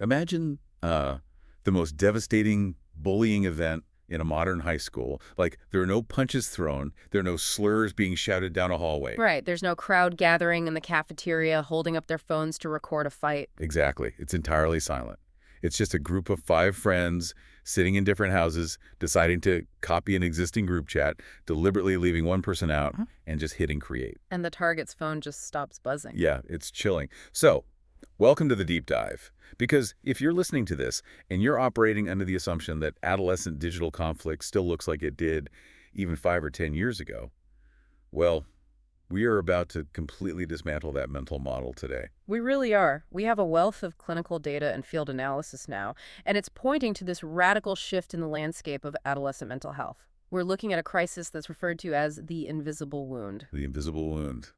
Imagine the most devastating bullying event in a modern high school. Like, there are no punches thrown, there are no slurs being shouted down a hallway. Right. There's no crowd gathering in the cafeteria holding up their phones to record a fight. Exactly. It's entirely silent. It's just a group of 5 friends sitting in different houses, deciding to copy an existing group chat, deliberately leaving one person out, and just hitting create. And the target's phone just stops buzzing. Yeah, it's chilling. So, welcome to the deep dive. Because if you're listening to this and you're operating under the assumption that adolescent digital conflict still looks like it did even 5 or 10 years ago, well, we are about to completely dismantle that mental model today. We really are. We have a wealth of clinical data and field analysis now, and it's pointing to this radical shift in the landscape of adolescent mental health. We're looking at a crisis that's referred to as the invisible wound. The invisible wound.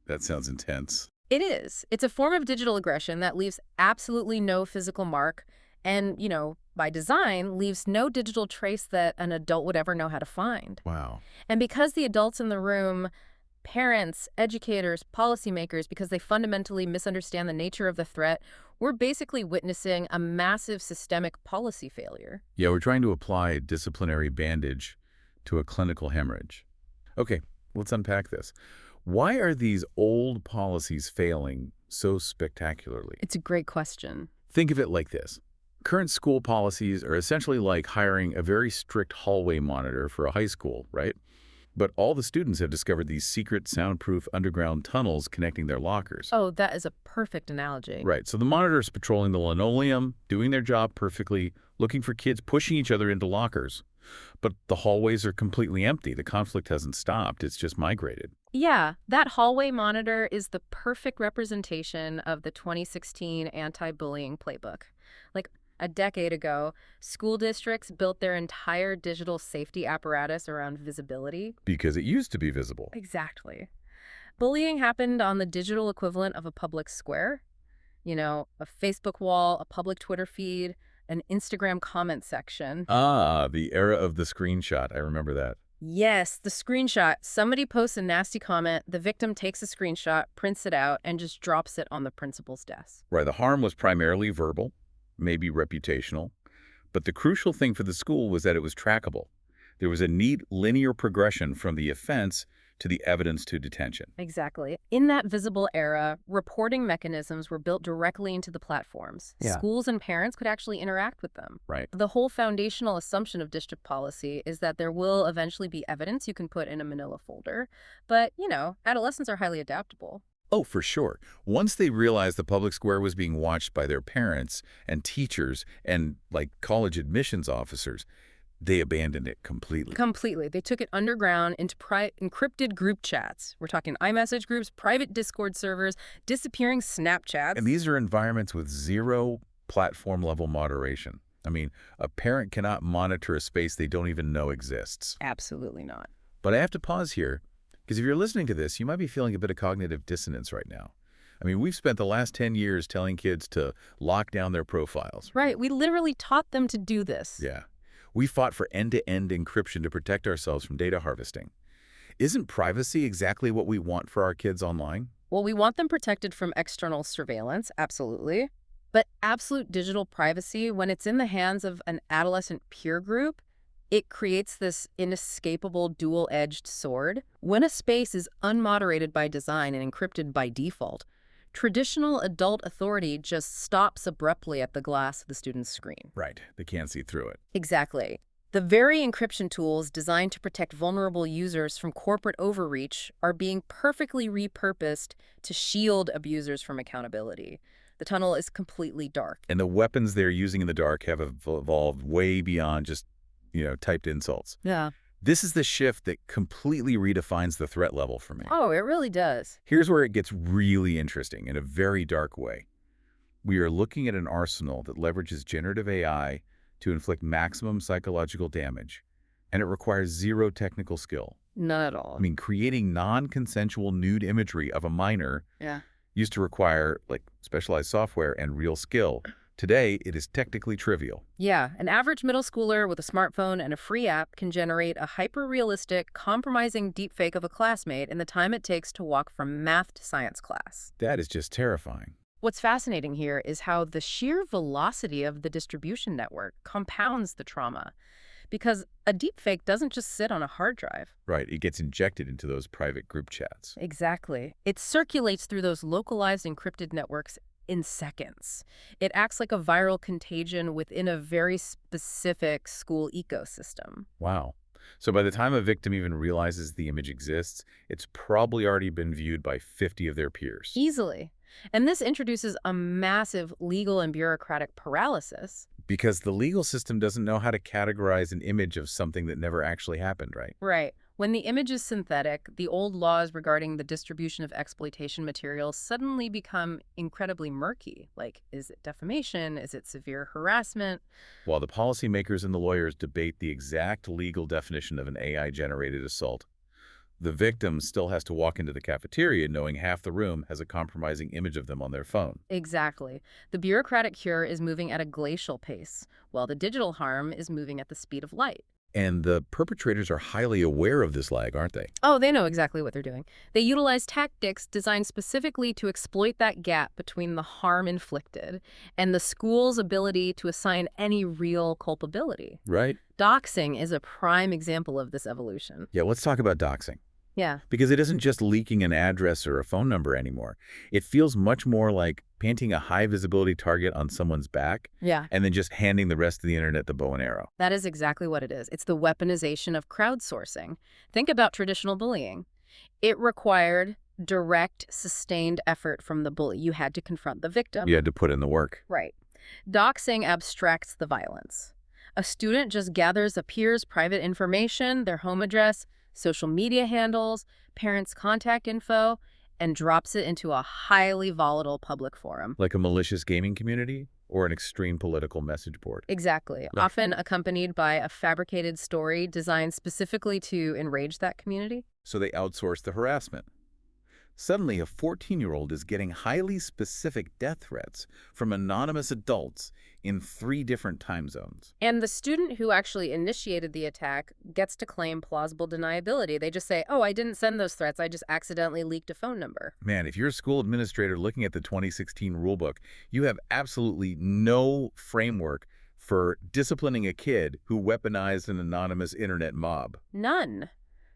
That sounds intense. It is. It's a form of digital aggression that leaves absolutely no physical mark and, by design, leaves no digital trace that an adult would ever know how to find. Wow. And because the adults in the room, parents, educators, policymakers, because they fundamentally misunderstand the nature of the threat, we're basically witnessing a massive systemic policy failure. Yeah, we're trying to apply a disciplinary bandage to a clinical hemorrhage. Okay, let's unpack this. Why are these old policies failing so spectacularly? It's a great question. Think of it like this. Current school policies are essentially like hiring a very strict hallway monitor for a high school, right? But all the students have discovered these secret soundproof underground tunnels connecting their lockers. Oh, that is a perfect analogy. Right, so the monitor's patrolling the linoleum, doing their job perfectly, looking for kids pushing each other into lockers. But the hallways are completely empty. The conflict hasn't stopped. It's just migrated. Yeah, that hallway monitor is the perfect representation of the 2016 anti-bullying playbook. Like a decade ago, school districts built their entire digital safety apparatus around visibility. Because it used to be visible. Exactly. Bullying happened on the digital equivalent of a public square. A Facebook wall, a public Twitter feed, an Instagram comment section. Ah, the era of the screenshot. I remember that. Yes, the screenshot. Somebody posts a nasty comment, the victim takes a screenshot, prints it out, and just drops it on the principal's desk. Right, the harm was primarily verbal, maybe reputational. But the crucial thing for the school was that it was trackable. There was a neat linear progression from the offense to the evidence to detention. Exactly. In that visible era, reporting mechanisms were built directly into the platforms. Yeah. Schools and parents could actually interact with them. Right. The whole foundational assumption of district policy is that there will eventually be evidence you can put in a manila folder. But, adolescents are highly adaptable. Oh, for sure. Once they realized the public square was being watched by their parents and teachers and, college admissions officers, they abandoned it completely. Completely. They took it underground into encrypted group chats. We're talking iMessage groups, private Discord servers, disappearing Snapchats. And these are environments with zero platform-level moderation. I mean, a parent cannot monitor a space they don't even know exists. Absolutely not. But I have to pause here, because if you're listening to this, you might be feeling a bit of cognitive dissonance right now. I mean, we've spent the last 10 years telling kids to lock down their profiles. Right. We literally taught them to do this. Yeah. We fought for end-to-end encryption to protect ourselves from data harvesting. Isn't privacy exactly what we want for our kids online? Well, we want them protected from external surveillance, absolutely. But absolute digital privacy, when it's in the hands of an adolescent peer group, it creates this inescapable dual-edged sword. When a space is unmoderated by design and encrypted by default, traditional adult authority just stops abruptly at the glass of the student's screen. Right. They can't see through it. Exactly. The very encryption tools designed to protect vulnerable users from corporate overreach are being perfectly repurposed to shield abusers from accountability. The tunnel is completely dark. And the weapons they're using in the dark have evolved way beyond just, typed insults. Yeah. This is the shift that completely redefines the threat level for me. Oh, it really does. Here's where it gets really interesting in a very dark way. We are looking at an arsenal that leverages generative AI to inflict maximum psychological damage, and it requires zero technical skill. None at all. I mean, creating non-consensual nude imagery of a minor used to require, specialized software and real skill. Today, it is technically trivial. Yeah, an average middle schooler with a smartphone and a free app can generate a hyper-realistic, compromising deepfake of a classmate in the time it takes to walk from math to science class. That is just terrifying. What's fascinating here is how the sheer velocity of the distribution network compounds the trauma, because a deepfake doesn't just sit on a hard drive. Right, it gets injected into those private group chats. Exactly. It circulates through those localized encrypted networks in seconds. It acts like a viral contagion within a very specific school ecosystem. Wow. So by the time a victim even realizes the image exists, it's probably already been viewed by 50 of their peers. Easily. And this introduces a massive legal and bureaucratic paralysis. Because the legal system doesn't know how to categorize an image of something that never actually happened, right? Right. When the image is synthetic, the old laws regarding the distribution of exploitation materials suddenly become incredibly murky. Like, is it defamation? Is it severe harassment? While the policymakers and the lawyers debate the exact legal definition of an AI-generated assault, the victim still has to walk into the cafeteria knowing half the room has a compromising image of them on their phone. Exactly. The bureaucratic cure is moving at a glacial pace, while the digital harm is moving at the speed of light. And the perpetrators are highly aware of this lag, aren't they? Oh, they know exactly what they're doing. They utilize tactics designed specifically to exploit that gap between the harm inflicted and the school's ability to assign any real culpability. Right? Doxing is a prime example of this evolution. Yeah, let's talk about doxing. Yeah. Because it isn't just leaking an address or a phone number anymore. It feels much more like painting a high-visibility target on someone's back Yeah. and then just handing the rest of the internet the bow and arrow. That is exactly what it is. It's the weaponization of crowdsourcing. Think about traditional bullying. It required direct, sustained effort from the bully. You had to confront the victim. You had to put in the work. Right. Doxing abstracts the violence. A student just gathers a peer's private information, their home address, social media handles, parents' contact info, and drops it into a highly volatile public forum. Like a malicious gaming community or an extreme political message board. Exactly. Yeah. Often accompanied by a fabricated story designed specifically to enrage that community. So they outsource the harassment. Suddenly, a 14-year-old is getting highly specific death threats from anonymous adults in 3 different time zones. And the student who actually initiated the attack gets to claim plausible deniability. They just say, oh, I didn't send those threats. I just accidentally leaked a phone number. Man, if you're a school administrator looking at the 2016 rulebook, you have absolutely no framework for disciplining a kid who weaponized an anonymous internet mob. None.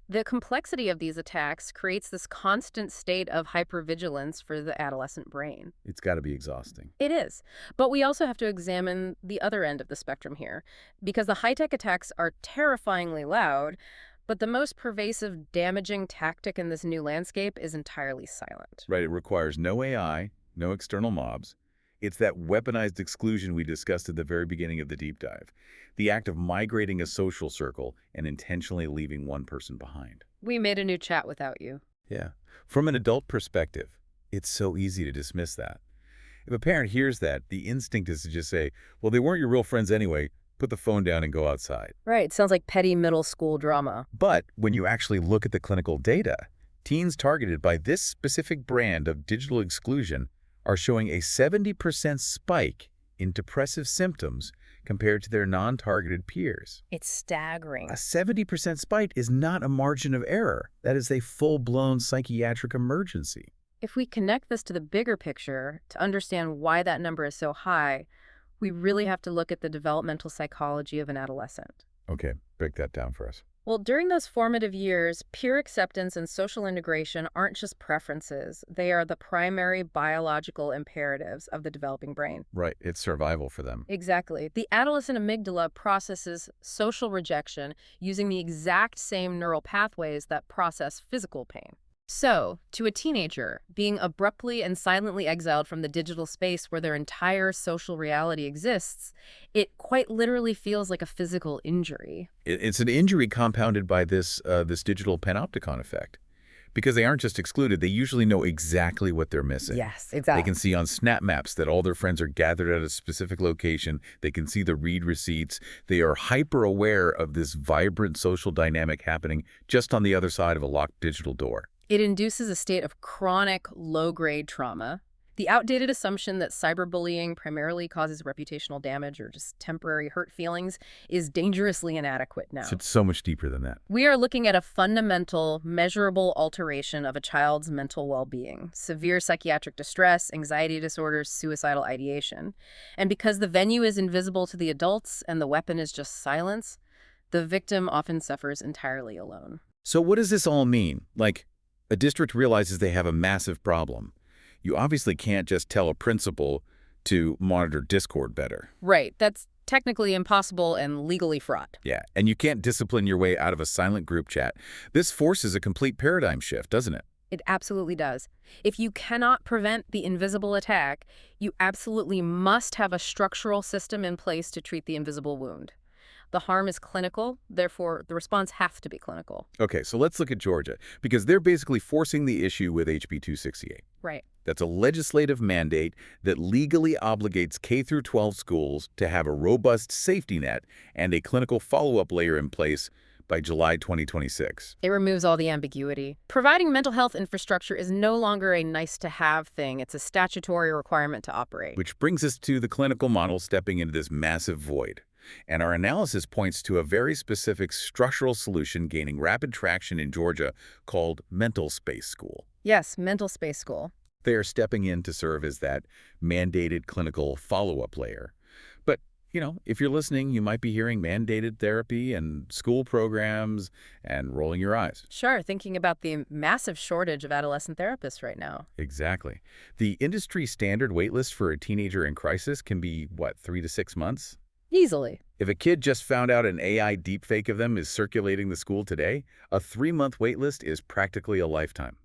The complexity of these attacks creates this constant state of hypervigilance for the adolescent brain. It's got to be exhausting. It is. But we also have to examine the other end of the spectrum here, because the high-tech attacks are terrifyingly loud, but the most pervasive, damaging tactic in this new landscape is entirely silent. Right, it requires no AI, no external mobs. It's that weaponized exclusion we discussed at the very beginning of the deep dive. The act of migrating a social circle and intentionally leaving one person behind. We made a new chat without you. Yeah. From an adult perspective, it's so easy to dismiss that. If a parent hears that, the instinct is to just say, well, they weren't your real friends anyway. Put the phone down and go outside. Right. Sounds like petty middle school drama. But when you actually look at the clinical data, teens targeted by this specific brand of digital exclusion are showing a 70% spike in depressive symptoms compared to their non-targeted peers. It's staggering. A 70% spike is not a margin of error. That is a full-blown psychiatric emergency. If we connect this to the bigger picture to understand why that number is so high, we really have to look at the developmental psychology of an adolescent. Okay, break that down for us. Well, during those formative years, peer acceptance and social integration aren't just preferences. They are the primary biological imperatives of the developing brain. Right, it's survival for them. Exactly. The adolescent amygdala processes social rejection using the exact same neural pathways that process physical pain. So, to a teenager, being abruptly and silently exiled from the digital space where their entire social reality exists, it quite literally feels like a physical injury. It's an injury compounded by this digital panopticon effect. Because they aren't just excluded, they usually know exactly what they're missing. Yes, exactly. They can see on snap maps that all their friends are gathered at a specific location. They can see the read receipts. They are hyper aware of this vibrant social dynamic happening just on the other side of a locked digital door. It induces a state of chronic low-grade trauma. The outdated assumption that cyberbullying primarily causes reputational damage or just temporary hurt feelings is dangerously inadequate So now. it's so much deeper than that. We are looking at a fundamental, measurable alteration of a child's mental well-being, severe psychiatric distress, anxiety disorders, suicidal ideation. And because the venue is invisible to the adults and the weapon is just silence, the victim often suffers entirely alone. So what does this all mean? Like, a district realizes they have a massive problem. You obviously can't just tell a principal to monitor Discord better. Right, that's technically impossible and legally fraught. Yeah, and you can't discipline your way out of a silent group chat. This forces a complete paradigm shift, doesn't it? It absolutely does. If you cannot prevent the invisible attack, you absolutely must have a structural system in place to treat the invisible wound. The harm is clinical, therefore the response has to be clinical. Okay, so let's look at Georgia, because they're basically forcing the issue with HB 268. Right. That's a legislative mandate that legally obligates K-12 schools to have a robust safety net and a clinical follow-up layer in place by July 2026. It removes all the ambiguity. Providing mental health infrastructure is no longer a nice-to-have thing. It's a statutory requirement to operate. Which brings us to the clinical model stepping into this massive void. And our analysis points to a very specific structural solution gaining rapid traction in Georgia called MentalSpace School. Yes, MentalSpace School. They are stepping in to serve as that mandated clinical follow-up layer. But, if you're listening, you might be hearing mandated therapy and school programs and rolling your eyes. Sure, thinking about the massive shortage of adolescent therapists right now. Exactly. The industry standard waitlist for a teenager in crisis can be, 3 to 6 months? Easily. If a kid just found out an AI deepfake of them is circulating the school today, a 3-month waitlist is practically a lifetime.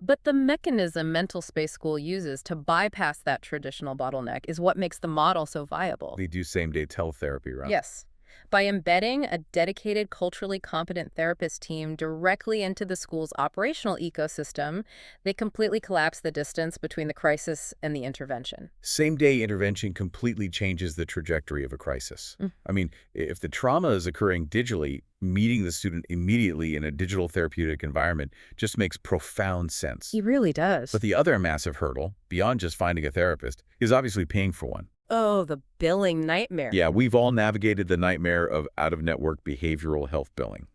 But the mechanism MentalSpace School uses to bypass that traditional bottleneck is what makes the model so viable. They do same-day teletherapy, right? Yes. By embedding a dedicated, culturally competent therapist team directly into the school's operational ecosystem, they completely collapse the distance between the crisis and the intervention. Same-day intervention completely changes the trajectory of a crisis. I mean, if the trauma is occurring digitally, meeting the student immediately in a digital therapeutic environment just makes profound sense. He really does. But the other massive hurdle, beyond just finding a therapist, is obviously paying for one. Oh, the billing nightmare. Yeah, we've all navigated the nightmare of out-of-network behavioral health billing.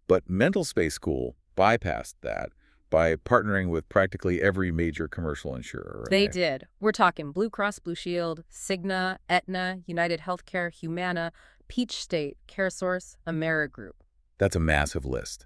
But MentalSpace School bypassed that by partnering with practically every major commercial insurer. They did. We're talking Blue Cross Blue Shield, Cigna, Aetna, United Healthcare, Humana, Peach State, CareSource, Amerigroup. That's a massive list.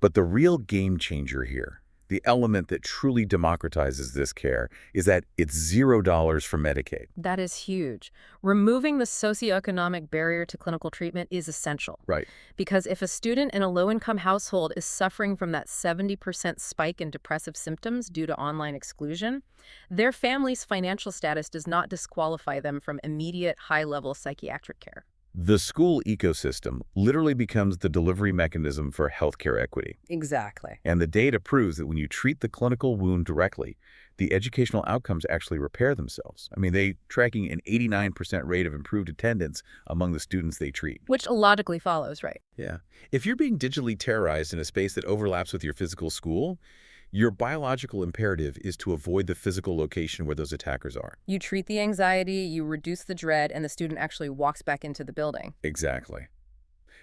But the real game changer here, the element that truly democratizes this care, is that it's $0 for Medicaid. That is huge. Removing the socioeconomic barrier to clinical treatment is essential. Right. Because if a student in a low-income household is suffering from that 70% spike in depressive symptoms due to online exclusion, their family's financial status does not disqualify them from immediate high-level psychiatric care. The school ecosystem literally becomes the delivery mechanism for healthcare equity. Exactly. And the data proves that when you treat the clinical wound directly, the educational outcomes actually repair themselves. I mean, they tracking an 89% rate of improved attendance among the students they treat. Which logically follows, right? Yeah. If you're being digitally terrorized in a space that overlaps with your physical school, your biological imperative is to avoid the physical location where those attackers are. You treat the anxiety, you reduce the dread, and the student actually walks back into the building. Exactly.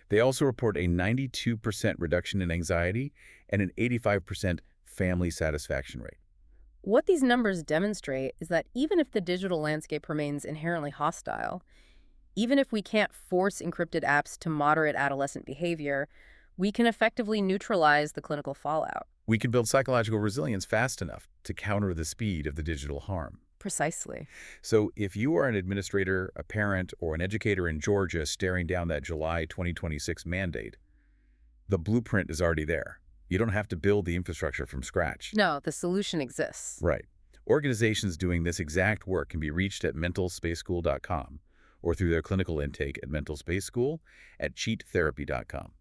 They also report a 92% reduction in anxiety and an 85% family satisfaction rate. What these numbers demonstrate is that even if the digital landscape remains inherently hostile, even if we can't force encrypted apps to moderate adolescent behavior, we can effectively neutralize the clinical fallout. We can build psychological resilience fast enough to counter the speed of the digital harm. Precisely. So if you are an administrator, a parent, or an educator in Georgia staring down that July 2026 mandate, the blueprint is already there. You don't have to build the infrastructure from scratch. No, the solution exists. Right. Organizations doing this exact work can be reached at mentalspaceschool.com or through their clinical intake at MentalSpace School at cheattherapy.com.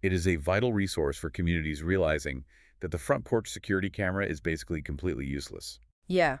It is a vital resource for communities realizing that the front porch security camera is basically completely useless. Yeah.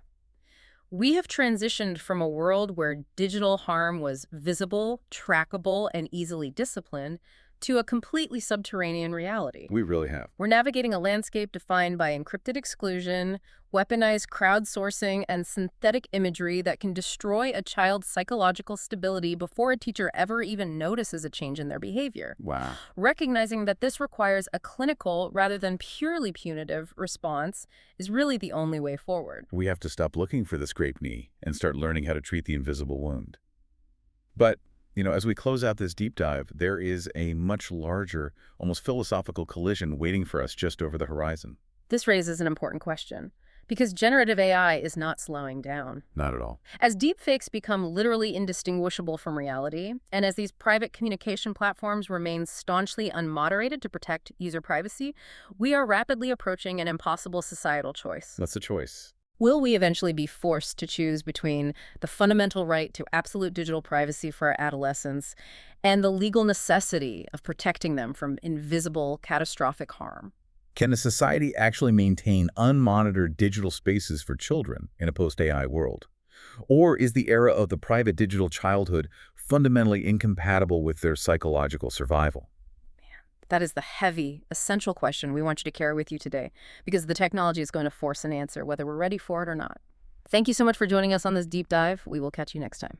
We have transitioned from a world where digital harm was visible, trackable, and easily disciplined to a completely subterranean reality. We really have. We're navigating a landscape defined by encrypted exclusion, weaponized crowdsourcing, and synthetic imagery that can destroy a child's psychological stability before a teacher ever even notices a change in their behavior. Wow. Recognizing that this requires a clinical rather than purely punitive response is really the only way forward. We have to stop looking for the scraped knee and start learning how to treat the invisible wound. But, as we close out this deep dive, there is a much larger, almost philosophical collision waiting for us just over the horizon. This raises an important question, because generative AI is not slowing down. Not at all. As deepfakes become literally indistinguishable from reality, and as these private communication platforms remain staunchly unmoderated to protect user privacy, we are rapidly approaching an impossible societal choice. That's a choice. Will we eventually be forced to choose between the fundamental right to absolute digital privacy for our adolescents and the legal necessity of protecting them from invisible, catastrophic harm? Can a society actually maintain unmonitored digital spaces for children in a post-AI world? Or is the era of the private digital childhood fundamentally incompatible with their psychological survival? That is the heavy, essential question we want you to carry with you today, because the technology is going to force an answer, whether we're ready for it or not. Thank you so much for joining us on this deep dive. We will catch you next time.